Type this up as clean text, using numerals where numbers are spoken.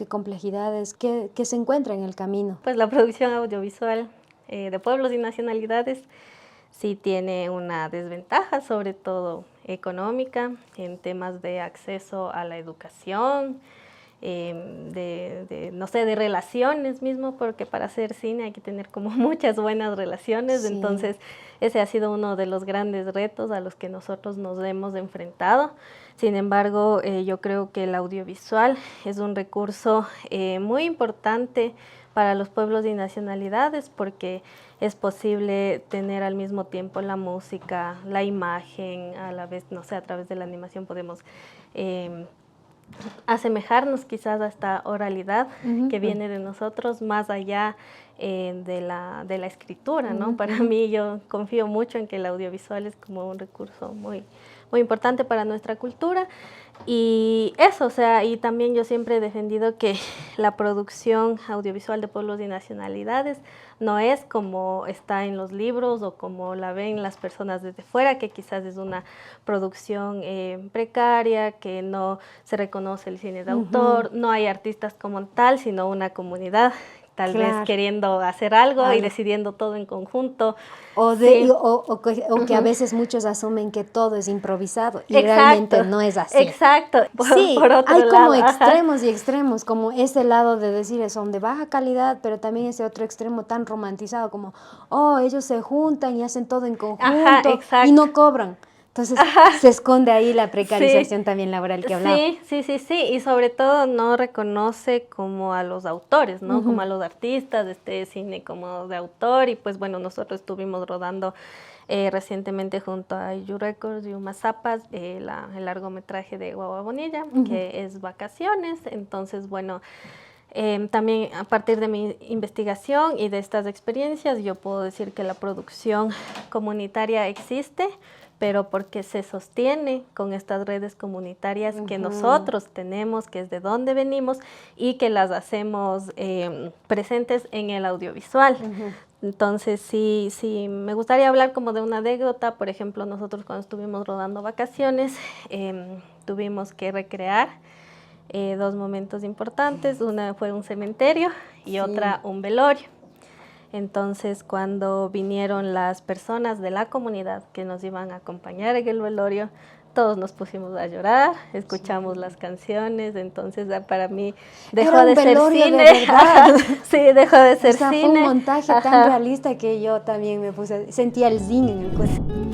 qué complejidades, qué se encuentra en el camino? Pues la producción audiovisual de pueblos y nacionalidades sí tiene una desventaja, sobre todo económica, en temas de acceso a la educación, no sé, de relaciones mismo, porque para hacer cine hay que tener como muchas buenas relaciones, Sí. entonces ese ha sido uno de los grandes retos a los que nosotros nos hemos enfrentado. Sin embargo, yo creo que el audiovisual es un recurso muy importante para los pueblos y nacionalidades, porque es posible tener al mismo tiempo la música, la imagen, a la vez, no sé, a través de la animación podemos asemejarnos quizás a esta oralidad que viene de nosotros, más allá de la escritura, ¿no? Para mí, yo confío mucho en que el audiovisual es como un recurso muy, muy importante para nuestra cultura. Y eso, o sea, y también yo siempre he defendido que la producción audiovisual de pueblos y nacionalidades no es como está en los libros o como la ven las personas desde fuera, que quizás es una producción precaria, que no se reconoce el cine de autor, no hay artistas como tal, sino una comunidad tal vez queriendo hacer algo y decidiendo todo en conjunto. O que a veces muchos asumen que todo es improvisado y realmente no es así. Exacto. Sí, por otro hay como lado, extremos y extremos, como ese lado de decir son de baja calidad, pero también ese otro extremo tan romantizado como, oh, ellos se juntan y hacen todo en conjunto y no cobran. Entonces se esconde ahí la precarización también laboral que hablaba. Sí, y sobre todo no reconoce como a los autores, ¿no? Como a los artistas de este cine como de autor, y pues bueno, nosotros estuvimos rodando recientemente junto a You Records y Zapas el largometraje de Guagua Bonilla, que es Vacaciones. Entonces, bueno, también a partir de mi investigación y de estas experiencias, yo puedo decir que la producción comunitaria existe, pero porque se sostiene con estas redes comunitarias que nosotros tenemos, que es de donde venimos, y que las hacemos presentes en el audiovisual. Entonces, sí, me gustaría hablar como de una anécdota. Por ejemplo, nosotros cuando estuvimos rodando Vacaciones, tuvimos que recrear dos momentos importantes. Una fue un cementerio y otra un velorio. Entonces, cuando vinieron las personas de la comunidad que nos iban a acompañar en el velorio, todos nos pusimos a llorar, escuchamos las canciones. Entonces para mí dejó de ser cine. De verdad. Sí, dejó de ser cine. Fue un montaje tan realista que yo también sentía el zinc en el cuerpo.